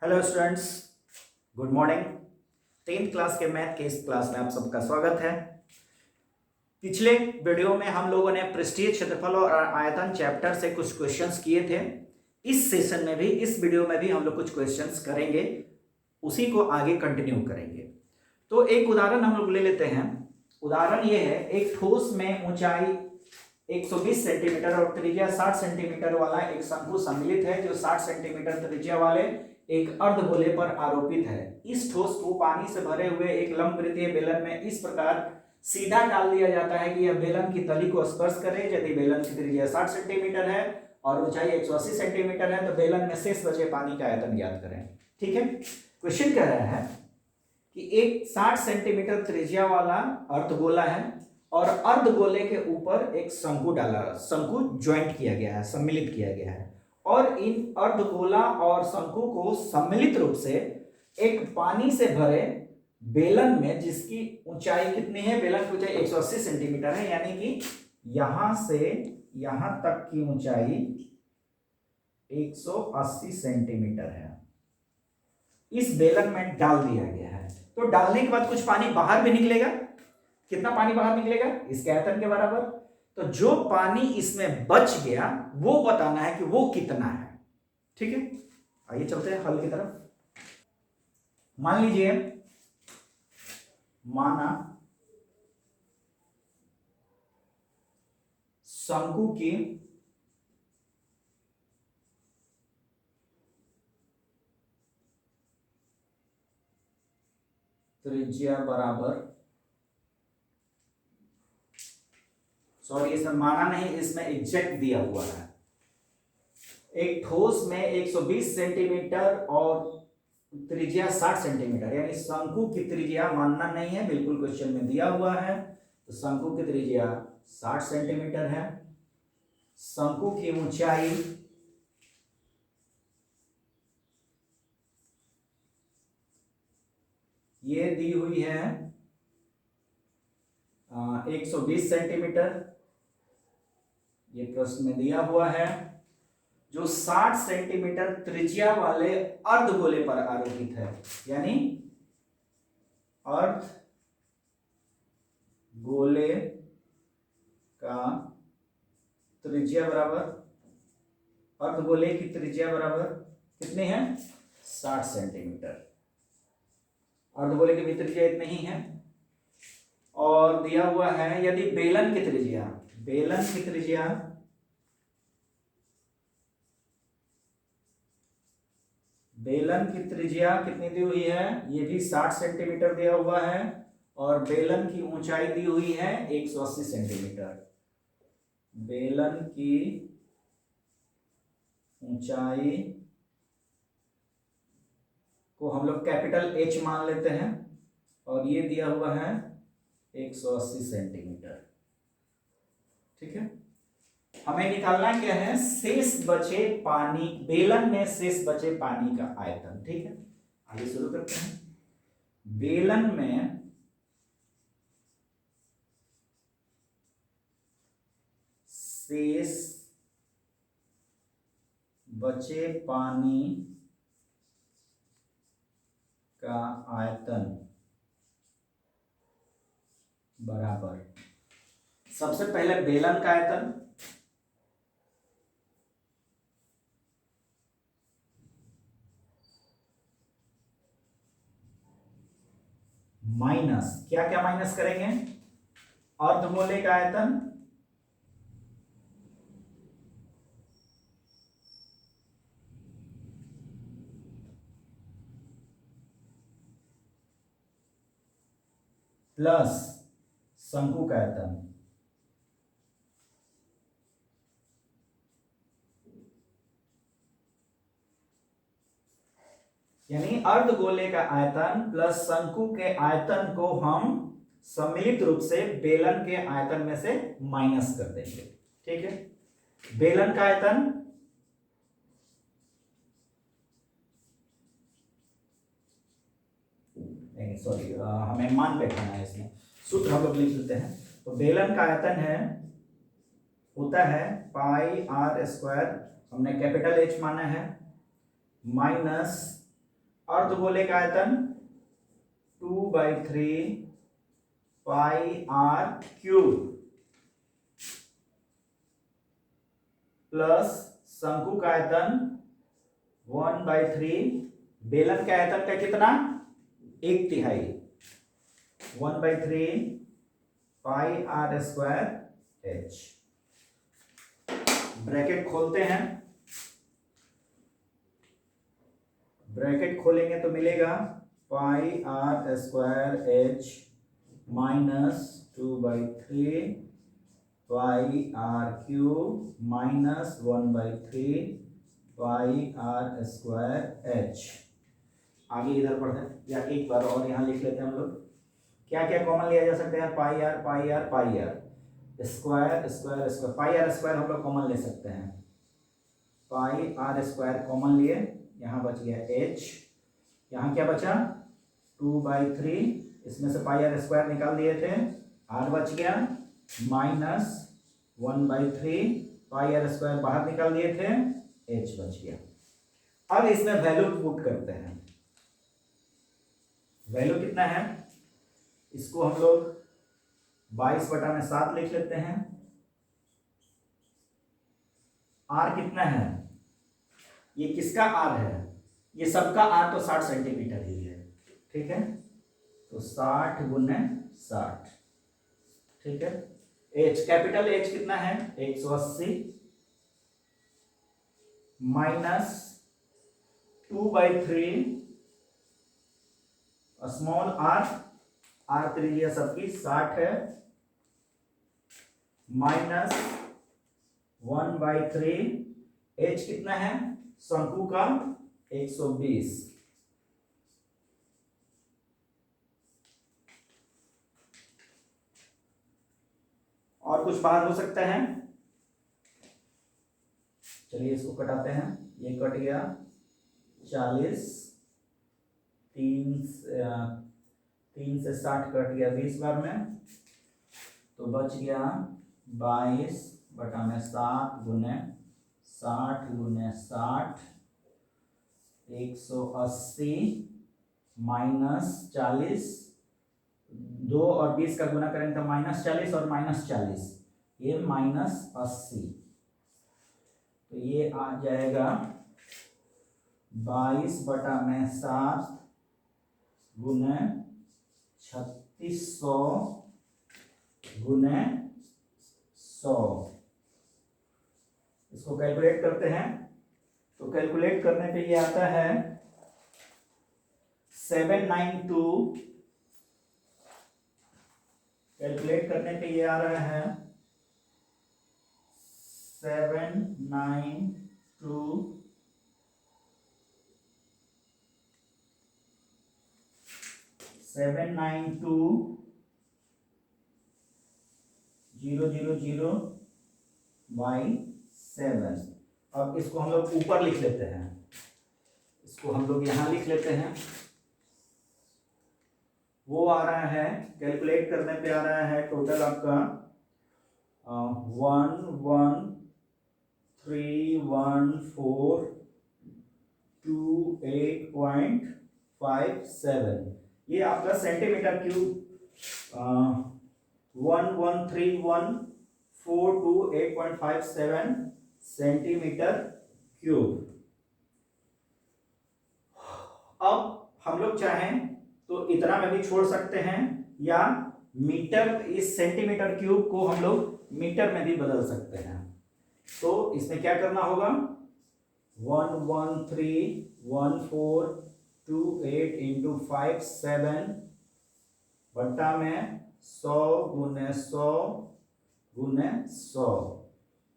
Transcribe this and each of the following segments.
Hello students, good morning. 10th class के math के इस क्लास में आप सबका स्वागत है। पिछले वीडियो में हम लोगों ने पृष्ठीय क्षेत्रफल और आयतन चैप्टर से कुछ क्वेश्चंस किए थे। इस सेशन में भी, इस वीडियो में भी हम लोग कुछ क्वेश्चंस करेंगे, उसी को आगे कंटिन्यू करेंगे। तो एक उदाहरण हम लोग ले लेते हैं। उदाहरण ये है, एक ठोस में ऊंचाई 120 सेंटीमीटर और त्रिज्या 60 सेंटीमीटर वाला एक शंकु सम्मिलित है, जो 60 सेंटीमीटर त्रिज्या वाले एक अर्धगोले पर आरोपित है। इस ठोस को पानी से भरे हुए एक लंबवृत्तीय बेलन में इस प्रकार सीधा डाल दिया जाता है कि यह बेलन की तली को स्पर्श करे। यदि बेलन की त्रिज्या 60 सेंटीमीटर है और ऊंचाई 180 सेंटीमीटर है, तो बेलन में शेष बचे पानी का आयतन ज्ञात करें। ठीक है, क्वेश्चन कह रहा है कि एक 60 सेंटीमीटर त्रिज्या वाला अर्धगोला है और अर्धगोले के ऊपर एक शंकु डाला, शंकु ज्वाइंट किया गया है, सम्मिलित किया गया है, और इन अर्धगोला और शंकु को सम्मिलित रूप से एक पानी से भरे बेलन में, जिसकी ऊंचाई कितनी है, बेलन की ऊंचाई 180 सेंटीमीटर है, यानी कि यहां से यहां तक की ऊंचाई 180 सेंटीमीटर है, इस बेलन में डाल दिया गया है। तो डालने के बाद कुछ पानी बाहर भी निकलेगा। कितना पानी बाहर निकलेगा? इसके आयतन के बराबर। तो जो पानी इसमें बच गया वो बताना है कि वो कितना है। ठीक है, आइए चलते हैं हल की तरफ। मान लीजिए, माना शंकु की त्रिज्या बराबर, सॉरी इसमें माना नहीं, इसमें एग्जैक्ट दिया हुआ है। एक ठोस में 120 सेंटीमीटर और त्रिज्या 60 सेंटीमीटर, यानी शंकु की त्रिज्या मानना नहीं है, बिल्कुल क्वेश्चन में दिया हुआ है। तो शंकु की त्रिज्या 60 सेंटीमीटर है। शंकु की ऊंचाई ये दी हुई है 120 सेंटीमीटर, ये प्रश्न में दिया हुआ है, जो 60 सेंटीमीटर त्रिज्या वाले अर्धगोले पर आरोपित है, यानी अर्धगोले का त्रिज्या बराबर, अर्धगोले की त्रिज्या बराबर कितनी है? 60 सेंटीमीटर। अर्धगोले की भी त्रिज्या इतनी ही है। और दिया हुआ है, यदि बेलन की त्रिज्या, बेलन की त्रिज्या कितनी दी हुई है? ये भी 60 सेंटीमीटर दिया हुआ है, और बेलन की ऊंचाई दी हुई है 180 सेंटीमीटर। बेलन की ऊंचाई को हम लोग कैपिटल H मान लेते हैं, और ये दिया हुआ है 180 सेंटीमीटर। ठीक है, हमें निकालना क्या है? शेष बचे पानी, बेलन में शेष बचे पानी का आयतन। ठीक है, आगे शुरू करते हैं। बेलन में शेष बचे पानी का आयतन बराबर, सबसे पहले बेलन का आयतन माइनस, क्या क्या माइनस करेंगे? अर्धगोले का आयतन प्लस शंकु का आयतन, यानी अर्धगोले का आयतन प्लस शंकु के आयतन को हम सम्मिलित रूप से बेलन के आयतन में से माइनस कर देंगे। ठीक है, बेलन का आयतन नहीं, सॉरी, हमें मान बैठाना है, इसमें सूत्र हम लोग लिख लेते हैं। तो बेलन का आयतन है, होता है पाई आर स्क्वायर, हमने कैपिटल H माना है, माइनस अर्धगोले का आयतन 2/3 पाई आर क्यूब प्लस शंकु का आयतन 1/3, बेलन के आयतन का कितना, 1/3, 1/3 pi r square h. Bracket खोलते हैं, ब्रैकेट खोलेंगे तो मिलेगा pi r square h minus 2/3 pi r cube minus 1/3 pi r square h. आगे इधर पढ़ते हैं, या एक बार और यहाँ लिख लेते हैं हम लोग। क्या क्या कॉमन लिया जा सकता है, pi r pi r pi r, square square square, pi r square हम लोग कॉमन ले सकते हैं, पाई आर स्क्वायर कॉमन लिए, यहाँ बच गया एच, यहाँ क्या बचा 2/3, इसमें से पाई आर स्क्वायर निकाल दिए थे, आर बच गया, माइनस 1/3 पाई आर स्क्वायर बाहर निकाल दिए थे, एच बच गया। अब इसमें वैल्यू पुट करते हैं, वैल्यू कितना है, इसको हम लोग 22/7 लिख लेते हैं। आर कितना है, ये किसका आर है, ये सबका आर तो 60 सेंटीमीटर ही है, ठीक है, तो 60 गुने 60, ठीक है। एच, कैपिटल एच कितना है 180 माइनस 2/3 स्मॉल आर, आर त्रिज्या सबकी 60 है, माइनस 1/3, एच कितना है शंकु का 120, और कुछ बाहर हो सकता है, चलिए इसको कटाते हैं, ये कट गया 40, 3 से 60 कट गया 20 बार में, तो बच गया 22/7 गुने 60 गुने 60, 180 माइनस 40, 2 और 20 का गुना करेंगे तो -40 और -40, ये -80, तो ये आ जाएगा 22/7 गुने 3600 गुने 100। इसको कैलकुलेट करते हैं, तो कैलकुलेट करने पे ये आता है 792, कैलकुलेट करने पे ये आ रहा है 792 7 अब इसको हम लोग ऊपर लिख लेते हैं, इसको हम लोग यहां लिख लेते हैं, वो आ रहा है, कैलकुलेट करने पे आ रहा है टोटल आपका 1131428.57, ये आपका सेंटीमीटर क्यूब 1131428.57 सेंटीमीटर क्यूब। अब हम लोग चाहें तो इतना में भी छोड़ सकते हैं, या मीटर, इस सेंटीमीटर क्यूब को हम लोग मीटर में भी बदल सकते हैं। तो इसमें क्या करना होगा, 1131428 इंटू 57 बट्टा में 100 गुने 100 गुने 100,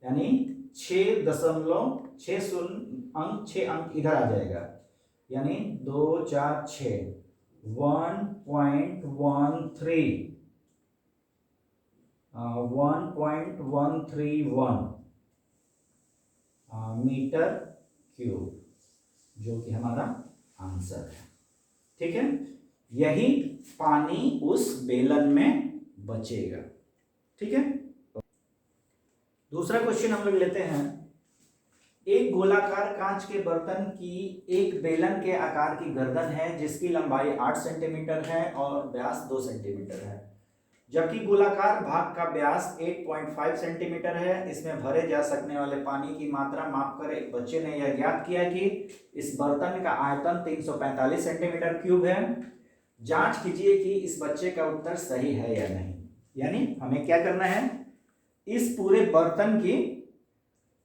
यानी 6 अंक इधर आ जाएगा, यानी 2 4 6 1.131 मीटर क्यूब, जो कि हमारा आंसर है, ठीक है। यही पानी उस बेलन में बचेगा, ठीक है। दूसरा क्वेश्चन हम लोग लेते हैं, एक गोलाकार कांच के बर्तन की एक बेलन के आकार की गर्दन है जिसकी लंबाई 8 सेंटीमीटर है और व्यास 2 सेंटीमीटर है, जबकि गोलाकार भाग का व्यास 8.5 सेंटीमीटर है। इसमें भरे जा सकने वाले पानी की मात्रा मापकर एक बच्चे ने यह ज्ञात किया कि इस बर्तन का आयतन 345 सेंटीमीटर क्यूब है। जांच कीजिए कि इस बच्चे का उत्तर सही है या नहीं। यानी हमें क्या करना है, इस पूरे बर्तन की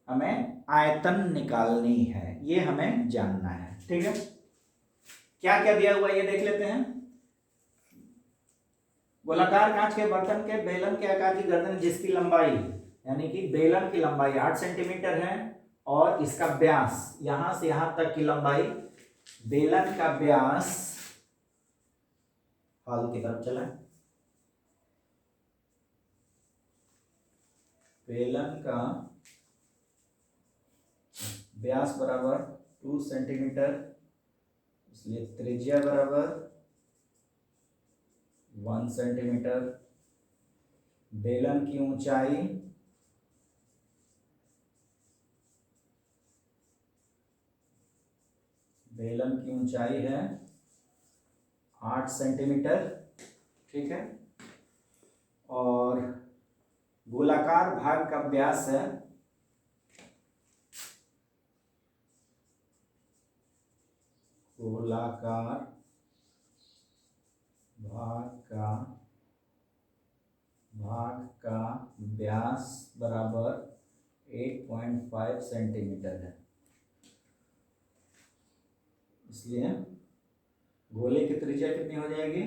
हमें आयतन निकालनी है, ये हमें जानना है। ठीक है, क्या क्या दिया हुआ ये देख लेते हैं। गोलाकार कांच के बर्तन के बेलन के आकार की गर्दन जिसकी लंबाई, यानी कि बेलन की लंबाई 8 सेंटीमीटर है और इसका व्यास यहां से यहां तक की लंबाई, बेलन का व्यास हॉल की तरफ चला, बेलन का व्यास बराबर 2 सेंटीमीटर, इसलिए त्रिज्या बराबर 1 सेंटीमीटर। बेलन की ऊंचाई है 8 सेंटीमीटर। ठीक है, और गोलाकार भाग का व्यास है गोलाकार भाग का व्यास बराबर 8.5 सेंटीमीटर है, इसलिए गोले की त्रिज्या कितनी हो जाएगी,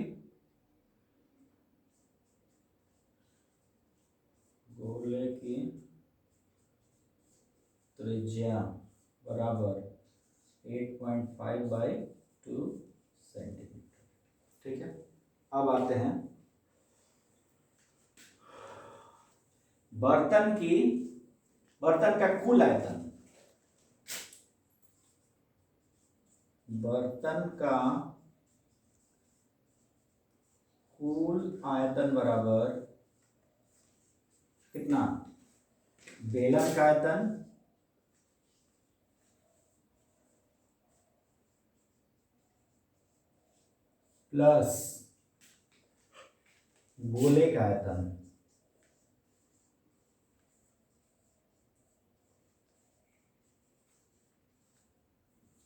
गोले की त्रिज्या बराबर 8.5 बाई 2 सेंटीमीटर। ठीक है, अब आते हैं बर्तन का कुल आयतन। बर्तन का कुल आयतन बराबर कितना, बेलन का आयतन प्लस गोले का आयतन।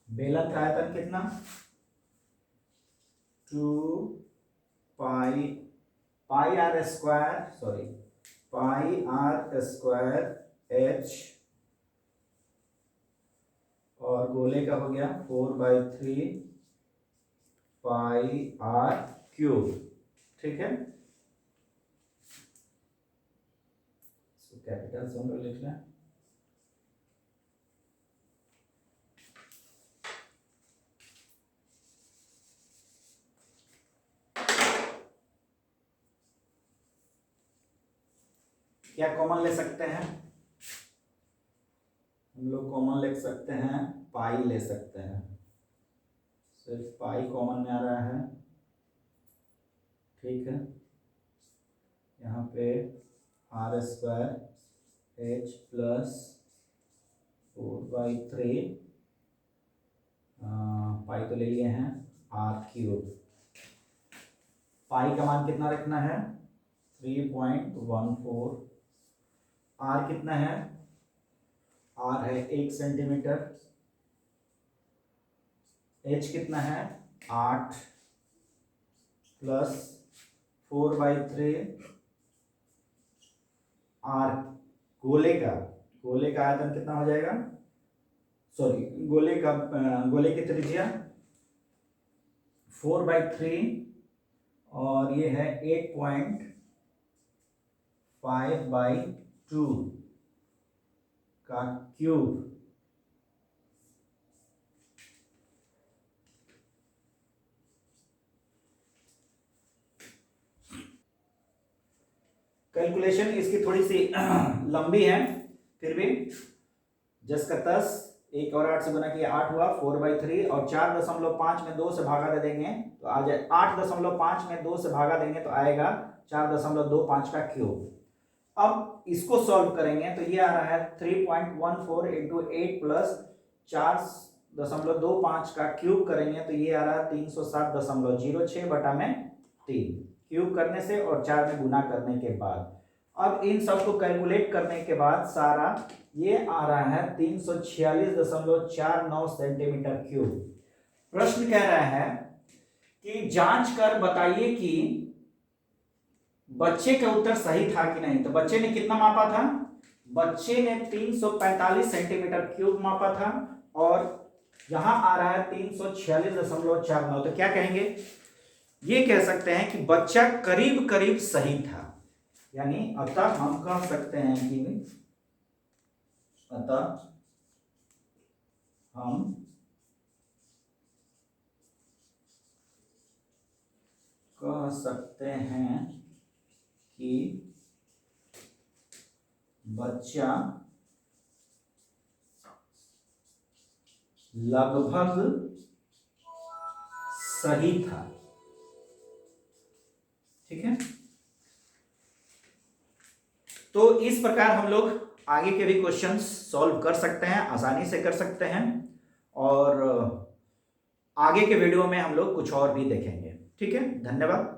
बेलन का आयतन कितना, 2 पाई आर स्क्वायर एच, और गोले का हो गया 4/3 पाई आर क्यूब। ठीक है, इसको कैपिटल से हम लोग लिख लें। क्या कॉमन ले सकते हैं हम लोग, कॉमन ले सकते हैं, पाई ले सकते हैं, सिर्फ पाई कॉमन में आ रहा है। ठीक है, यहाँ पे आर स्क्वायर एच प्लस 4/3 पाई तो ले लिए हैं, आर क्यूब। पाई का मान कितना रखना है, 3.14। आर कितना है, आर है 1 सेंटीमीटर। एच कितना है, 8 प्लस 4/3 आर। गोले का आयतन कितना हो जाएगा, सॉरी गोले की त्रिज्या 4/3 और ये है 8.5/2 का क्यूब। कैलकुलेशन इसकी थोड़ी सी लंबी है, फिर भी जस का तस, 1 और 8 से गुना किया 8 हुआ, 4/3 और 4.5 में 2 से भागा दे देंगे तो आ जाए 8.5 में 2 से भागा देंगे तो आएगा 4.25 का क्यूब। अब इसको सॉल्व करेंगे तो ये आ रहा है 3.14 इंटू 8 प्लस 4.25 का क्यूब करेंगे तो ये आ रहा है 307.06 बटा में 3 क्यूब करने से और 4 में गुना करने के बाद। अब इन सब को कैलकुलेट करने के बाद सारा ये आ रहा है 346.49 सेंटीमीटर क्यूब। प्रश्न कह रहा है कि जांच कर बताइए कि बच्चे का उत्तर सही था कि नहीं। तो बच्चे ने कितना मापा था? बच्चे ने 345 सेंटीमीटर क्यूब मापा था और यहां आ रहा है 346.49। तो क्या कहेंगे? ये कह सकते हैं कि बच्चा करीब करीब सही था, यानी अतः हम कह सकते हैं कि अतः हम कह सकते हैं कि बच्चा लगभग सही था। ठीक है, तो इस प्रकार हम लोग आगे के भी क्वेश्चंस सॉल्व कर सकते हैं, आसानी से कर सकते हैं और आगे के वीडियो में हम लोग कुछ और भी देखेंगे। ठीक है, धन्यवाद।